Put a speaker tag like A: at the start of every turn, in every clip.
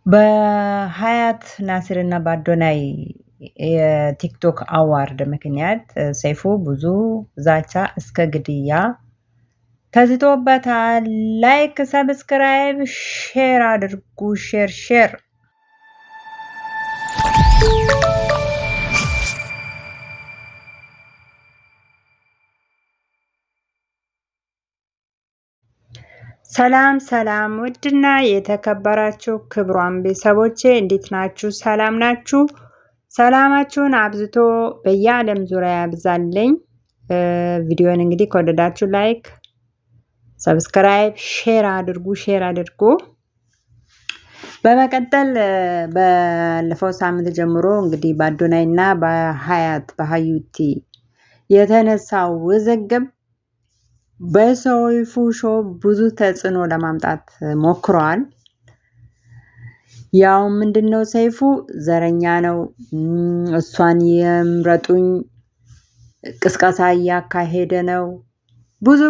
A: በሀያት ናስርና በአዶናይ የቲክቶክ አዋርድ ምክንያት ሰይፉ ብዙ ዛቻ እስከ ግድያ ተዝቶበታል። ላይክ፣ ሰብስክራይብ፣ ሼር አድርጉ። ሼር ሰላም ውድና የተከበራችሁ ክብሯን ቤተሰቦቼ እንዴት ናችሁ? ሰላም ናችሁ? ሰላማችሁን አብዝቶ በየዓለም ዙሪያ ያብዛልኝ። ቪዲዮን እንግዲህ ከወደዳችሁ ላይክ፣ ሰብስክራይብ፣ ሼር አድርጉ። በመቀጠል ባለፈው ሳምንት ጀምሮ እንግዲህ በአዶናይ እና በሀያት በሀዩቲ የተነሳው ውዝግብ በሰይፉ ሾው ብዙ ተጽዕኖ ለማምጣት ሞክሯል። ያው ምንድነው ሰይፉ ዘረኛ ነው፣ እሷን የምረጡኝ ቅስቀሳ እያካሄደ ነው፣ ብዙ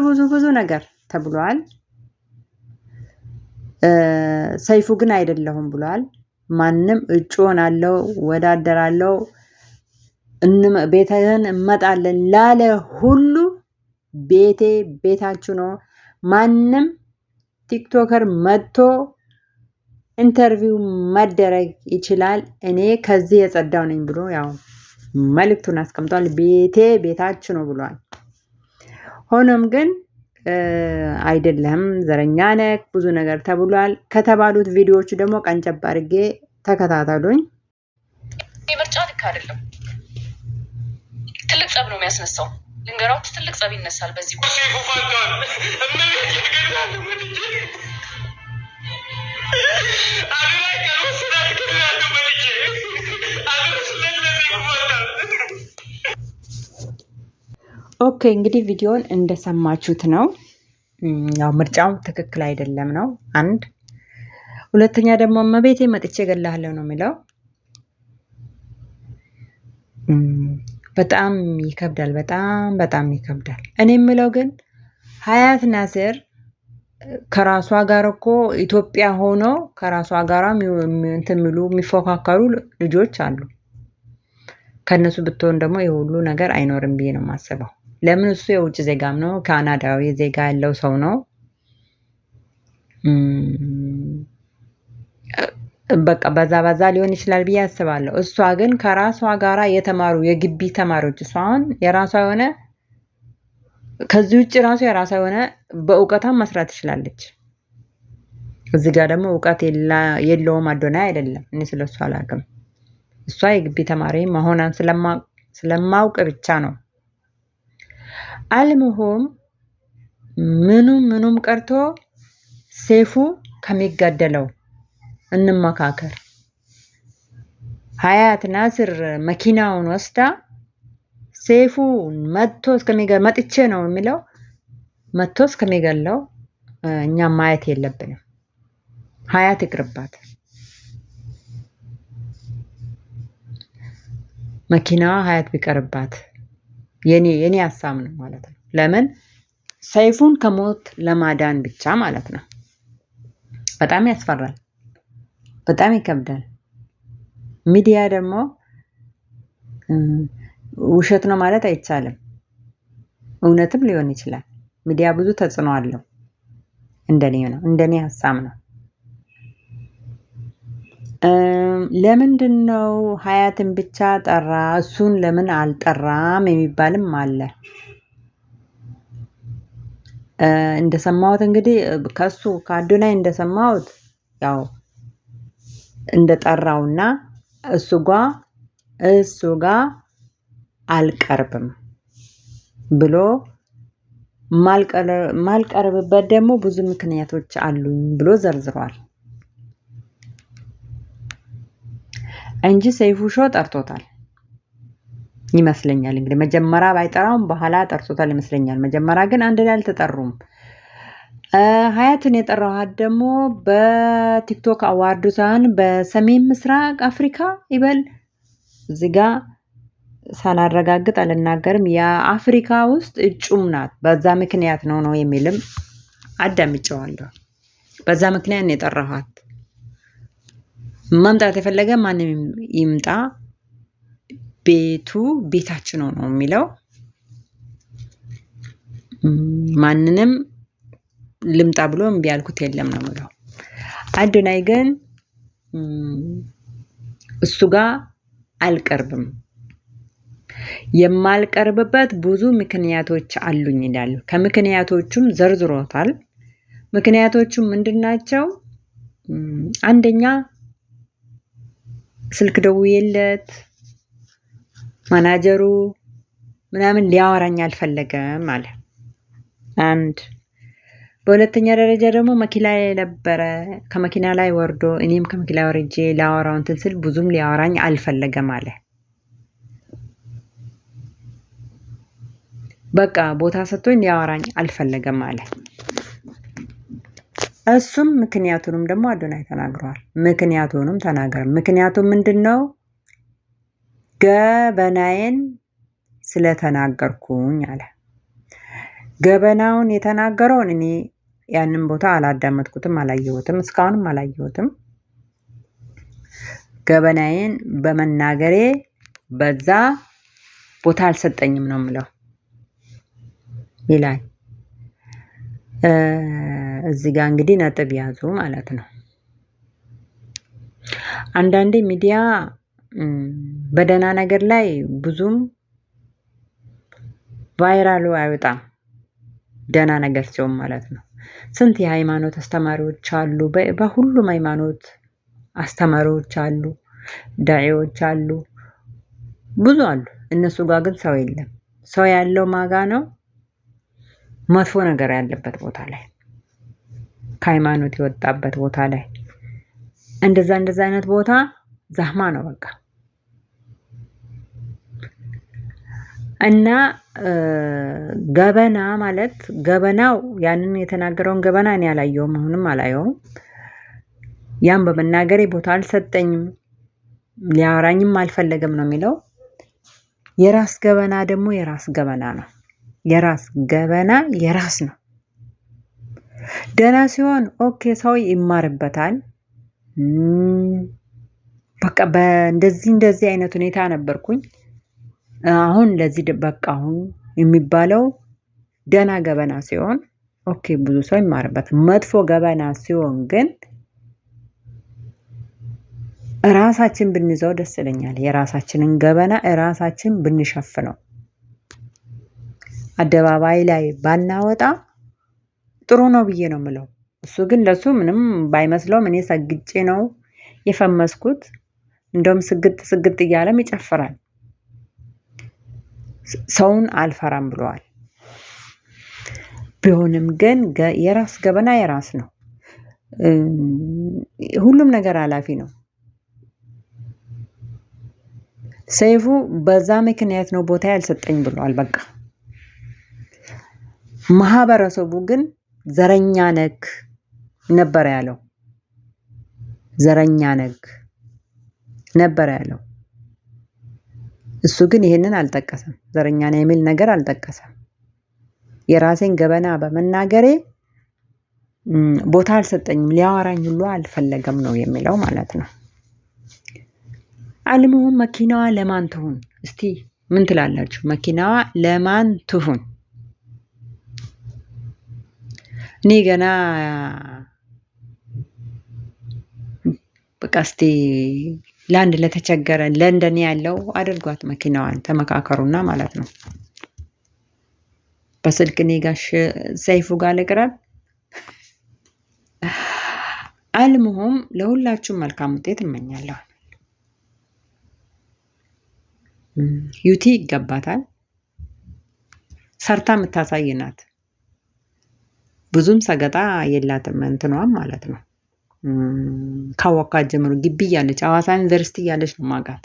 A: ነገር ተብሏል። ሰይፉ ግን አይደለሁም ብሏል። ማንም እጩ ሆናለሁ፣ ወዳደራለሁ፣ ቤትህን እመጣለን ላለ ሁሉ ቤታችሁ ነው፣ ማንም ቲክቶከር መጥቶ ኢንተርቪው መደረግ ይችላል፣ እኔ ከዚህ የጸዳው ነኝ ብሎ ያው መልእክቱን አስቀምጧል። ቤታችሁ ነው ብሏል። ሆኖም ግን አይደለም፣ ዘረኛ ነህ፣ ብዙ ነገር ተብሏል። ከተባሉት ቪዲዮዎች ደግሞ ቀንጨብ አድርጌ ተከታተሉኝ።
B: ምርጫ ልክ አይደለም፣ ትልቅ ጸብ ነው የሚያስነሳው። ልንገራችሁ፣ ትልቅ ጸብ ይነሳል በዚህ
A: ኦኬ። እንግዲህ ቪዲዮን እንደሰማችሁት ነው። ያው ምርጫው ትክክል አይደለም ነው አንድ። ሁለተኛ ደግሞ እመቤቴ መጥቼ እገላለሁ ነው የሚለው። በጣም ይከብዳል። በጣም ይከብዳል። እኔ የምለው ግን ሀያት ናስር ከራሷ ጋር እኮ ኢትዮጵያ ሆኖ ከራሷ ጋር እንትን የሚሉ የሚፎካከሩ ልጆች አሉ። ከነሱ ብትሆን ደግሞ የሁሉ ነገር አይኖርም ብዬ ነው የማስበው። ለምን እሱ የውጭ ዜጋም ነው፣ ካናዳዊ ዜጋ ያለው ሰው ነው። በቃ በዛ ሊሆን ይችላል ብዬ አስባለሁ። እሷ ግን ከራሷ ጋራ የተማሩ የግቢ ተማሪዎች እሷን የራሷ የሆነ ከዚህ ውጭ ራሱ የራሷ የሆነ በእውቀቷም መስራት ትችላለች። እዚህ ጋር ደግሞ እውቀት የለውም አዶናይ አይደለም። እኔ ስለሷ አላውቅም። እሷ የግቢ ተማሪ መሆኗን ስለማውቅ ብቻ ነው። አልሙሁም ምኑም ቀርቶ ሰይፉ ከሚጋደለው እንመካከር። ሀያት ናስር መኪናውን ወስዳ ሰይፉ መጥቼ ነው የሚለው መጥቶ እስከሚገለው እኛ ማየት የለብንም። ሀያት ይቅርባት፣ መኪናዋ ሀያት ቢቀርባት የኔ ሀሳብ ነው ማለት ነው። ለምን ሰይፉን ከሞት ለማዳን ብቻ ማለት ነው። በጣም ያስፈራል፣ በጣም ይከብዳል። ሚዲያ ደግሞ ውሸት ነው ማለት አይቻልም። እውነትም ሊሆን ይችላል። ሚዲያ ብዙ ተጽዕኖ አለው። እንደኔ ሀሳብ ነው። ለምንድን ነው ሀያትን ብቻ ጠራ እሱን ለምን አልጠራም የሚባልም አለ። እንደሰማሁት እንግዲህ ከአዶናይ እንደሰማሁት ያው እንደጠራውና እሱ ጋር አልቀርብም ብሎ ማልቀርብበት ደግሞ ብዙ ምክንያቶች አሉኝ ብሎ ዘርዝሯል እንጂ ሰይፉ ሾው ጠርቶታል ይመስለኛል። እንግዲህ መጀመሪያ ባይጠራውም በኋላ ጠርቶታል ይመስለኛል። መጀመሪያ ግን አንድ ላይ አልተጠሩም። ሀያትን የጠራኋት ደግሞ በቲክቶክ አዋርዱ ሳይሆን በሰሜን ምስራቅ አፍሪካ ይበል እዚህ ጋ ሳላረጋግጥ አልናገርም። የአፍሪካ ውስጥ እጩም ናት። በዛ ምክንያት ነው የሚልም አዳምጬዋለሁ። በዛ ምክንያት ነው የጠራኋት። መምጣት የፈለገ ማንም ይምጣ፣ ቤቱ ቤታችን ነው የሚለው። ማንንም ልምጣ ብሎ እምቢ ያልኩት የለም ነው የምለው። አዶናይ ግን እሱ ጋር አልቀርብም። የማልቀርብበት ብዙ ምክንያቶች አሉኝ ይላል። ከምክንያቶቹም ዘርዝሮታል። ምክንያቶቹ ምንድናቸው? አንደኛ ስልክ ደውዬለት ማናጀሩ ምናምን ሊያወራኝ አልፈለገም አለ። አንድ በሁለተኛ ደረጃ ደግሞ መኪና ላይ ነበረ። ከመኪና ላይ ወርዶ እኔም ከመኪና ወርጄ ላወራው እንትን ስል ብዙም ሊያወራኝ አልፈለገም አለ። በቃ ቦታ ሰጥቶኝ ሊያወራኝ አልፈለገም አለ። እሱም ምክንያቱንም ደግሞ አዶናይ ተናግሯል። ምክንያቱንም ተናገረ። ምክንያቱም ምንድነው? ገበናዬን ስለተናገርኩኝ አለ። ገበናውን የተናገረውን እኔ ያንን ቦታ አላዳመጥኩትም፣ አላየሁትም፣ እስካሁንም አላየሁትም። ገበናዬን በመናገሬ በዛ ቦታ አልሰጠኝም ነው የምለው ይላል። እዚህ ጋር እንግዲህ ነጥብ ያዙ ማለት ነው። አንዳንዴ ሚዲያ በደህና ነገር ላይ ብዙም ቫይራሉ አይወጣም፣ ደህና ነገር ሲሆን ማለት ነው። ስንት የሃይማኖት አስተማሪዎች አሉ፣ በሁሉም ሃይማኖት አስተማሪዎች አሉ፣ ዳዒዎች አሉ፣ ብዙ አሉ። እነሱ ጋር ግን ሰው የለም። ሰው ያለው ማጋ ነው? መጥፎ ነገር ያለበት ቦታ ላይ፣ ከሃይማኖት የወጣበት ቦታ ላይ፣ እንደዛ አይነት ቦታ ዛህማ ነው በቃ። እና ገበና ማለት ገበናው ያንን የተናገረውን ገበና እኔ አላየውም፣ አሁንም አላየውም። ያን በመናገሬ ቦታ አልሰጠኝም፣ ሊያወራኝም አልፈለገም ነው የሚለው። የራስ ገበና ደግሞ የራስ ገበና ነው። የራስ ገበና የራስ ነው። ደህና ሲሆን ኦኬ፣ ሰው ይማርበታል። በቃ እንደዚህ አይነት ሁኔታ ነበርኩኝ፣ አሁን ለዚህ በቃ አሁን የሚባለው ደህና ገበና ሲሆን ኦኬ፣ ብዙ ሰው ይማርበታል። መጥፎ ገበና ሲሆን ግን ራሳችን ብንይዘው ደስ ይለኛል። የራሳችንን ገበና ራሳችን ብንሸፍነው፣ አደባባይ ላይ ባናወጣ ጥሩ ነው ብዬ ነው የምለው። እሱ ግን ለሱ ምንም ባይመስለውም እኔ ሰግጬ ነው የፈመስኩት። እንደውም ስግጥ እያለም ይጨፍራል። ሰውን አልፈራም ብለዋል። ቢሆንም ግን የራስ ገበና የራስ ነው። ሁሉም ነገር ኃላፊ ነው። ሰይፉ በዛ ምክንያት ነው ቦታ ያልሰጠኝ ብለዋል። በቃ ማህበረሰቡ ግን ዘረኛ ነክ ነበር ያለው። ዘረኛ ነክ ነበር ያለው። እሱ ግን ይሄንን አልጠቀሰም። ዘረኛ ነው የሚል ነገር አልጠቀሰም። የራሴን ገበና በመናገሬ ቦታ አልሰጠኝም፣ ሊያወራኝ ሁሉ አልፈለገም ነው የሚለው ማለት ነው። አልሙሁም መኪናዋ ለማን ትሁን? እስቲ ምን ትላላችሁ? መኪናዋ ለማን ትሁን? እኔ ገና በቃ እስቲ ለአንድ ለተቸገረ ለንደን ያለው አድርጓት መኪናዋን፣ ተመካከሩና ማለት ነው። በስልክ እኔ ጋሽ ሰይፉ ጋር ልቅረብ። አልሙሁም ለሁላችሁም መልካም ውጤት እመኛለሁ። ዩቲ ይገባታል። ሰርታ የምታሳይ ናት። ብዙም ሰገጣ የላትም እንትኗም ማለት ነው። ካወቃት ጀምሮ ግቢ እያለች ሐዋሳ ዩኒቨርሲቲ እያለች ነው ማጋት።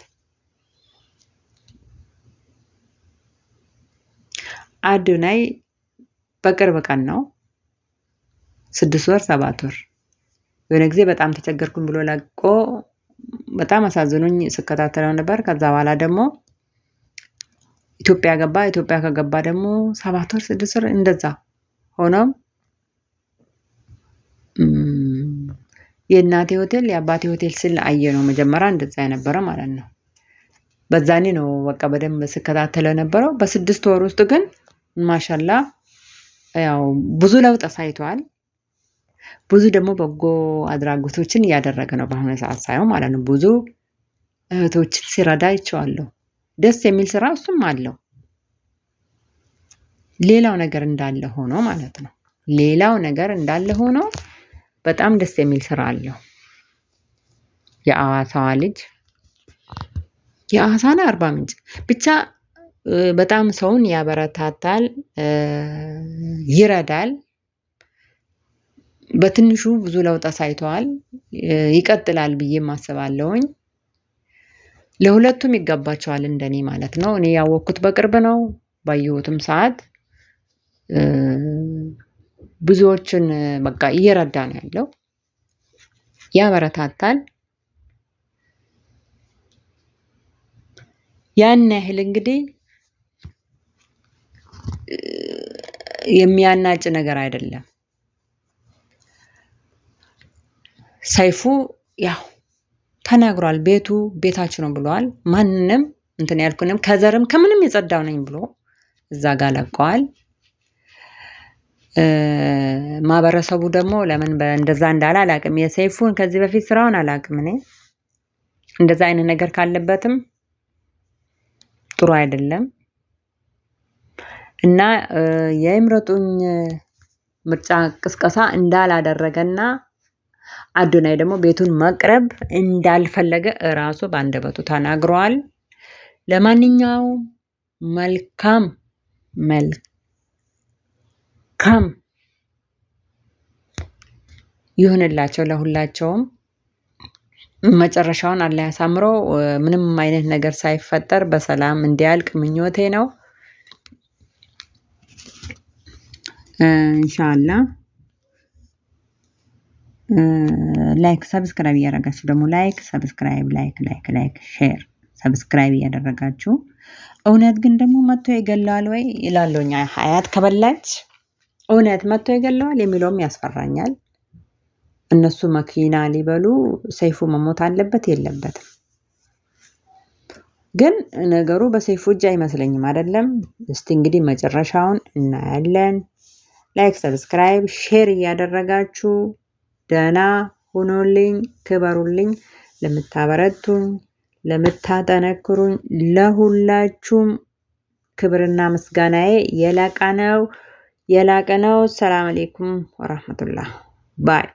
A: አዶናይ በቅርብ ቀን ነው 6 ወር 7 ወር የሆነ ጊዜ በጣም ተቸገርኩኝ ብሎ ለቆ በጣም አሳዝኖኝ ስከታተለው ነበር። ከዛ በኋላ ደግሞ ኢትዮጵያ ገባ። ኢትዮጵያ ከገባ ደግሞ 7 ወር 6 ወር እንደዛ ሆኖም የእናቴ ሆቴል የአባቴ ሆቴል ስል አየነው መጀመሪያ እንደዛ የነበረ ማለት ነው። በዛኔ ነው በቃ በደንብ ስከታተለው ነበረው። በ6 ወር ውስጥ ግን ማሻላ ያው ብዙ ለውጥ አሳይቷል። ብዙ ደግሞ በጎ አድራጎቶችን እያደረገ ነው በአሁኑ ሰዓት ሳይሆን ማለት ነው። ብዙ እህቶችን ሲረዳ አይቼዋለሁ። ደስ የሚል ስራ እሱም አለው። ሌላው ነገር እንዳለ ሆኖ ማለት ነው። ሌላው ነገር እንዳለ ሆኖ በጣም ደስ የሚል ስራ አለው። የአዋሳዋ ልጅ የአዋሳና አርባ ምንጭ ብቻ በጣም ሰውን ያበረታታል፣ ይረዳል። በትንሹ ብዙ ለውጥ አሳይተዋል። ይቀጥላል ብዬ አስባለሁኝ። ለሁለቱም ይገባቸዋል እንደኔ ማለት ነው። እኔ ያወቅኩት በቅርብ ነው። ባየሁትም ሰዓት ብዙዎችን በቃ እየረዳ ነው ያለው። ያበረታታል። ያን ያህል እንግዲህ የሚያናጭ ነገር አይደለም። ሰይፉ ያው ተናግሯል። ቤቱ ቤታችሁ ነው ብለዋል። ማንንም እንትን ያልኩንም ከዘርም ከምንም የጸዳው ነኝ ብሎ እዛ ጋር ለቀዋል። ማህበረሰቡ ደግሞ ለምን እንደዛ እንዳለ አላቅም። የሰይፉን ከዚህ በፊት ስራውን አላቅም እኔ። እንደዛ አይነት ነገር ካለበትም ጥሩ አይደለም እና የይምረጡኝ ምርጫ ቅስቀሳ እንዳላደረገና አዶናይ ደግሞ ቤቱን መቅረብ እንዳልፈለገ እራሱ በአንደበቱ ተናግሯል። ለማንኛውም መልካም ይሁንላቸው ለሁላቸውም። መጨረሻውን አላህ ያሳምረው። ምንም አይነት ነገር ሳይፈጠር በሰላም እንዲያልቅ ምኞቴ ነው። ኢንሻአላህ ላይክ ሰብስክራይብ እያደረጋችሁ ደግሞ ላይክ ሼር ሰብስክራይብ እያደረጋችሁ እውነት ግን ደግሞ መጥቶ ይገላል ወይ ይላልውኛ ሀያት ከበላች እውነት መጥቶ ይገላል የሚለውም ያስፈራኛል። እነሱ መኪና ሊበሉ ሰይፉ መሞት አለበት የለበትም? ግን ነገሩ በሰይፉ እጅ አይመስለኝም አይደለም። እስቲ እንግዲህ መጨረሻውን እናያለን። ላይክ ሰብስክራይብ ሼር እያደረጋችሁ ደህና ሁኑልኝ፣ ክበሩልኝ። ለምታበረቱኝ፣ ለምታጠነክሩኝ ለሁላችሁም ክብርና ምስጋናዬ የላቀ ነው። ሰላም አለይኩም ወራህመቱላህ ባይ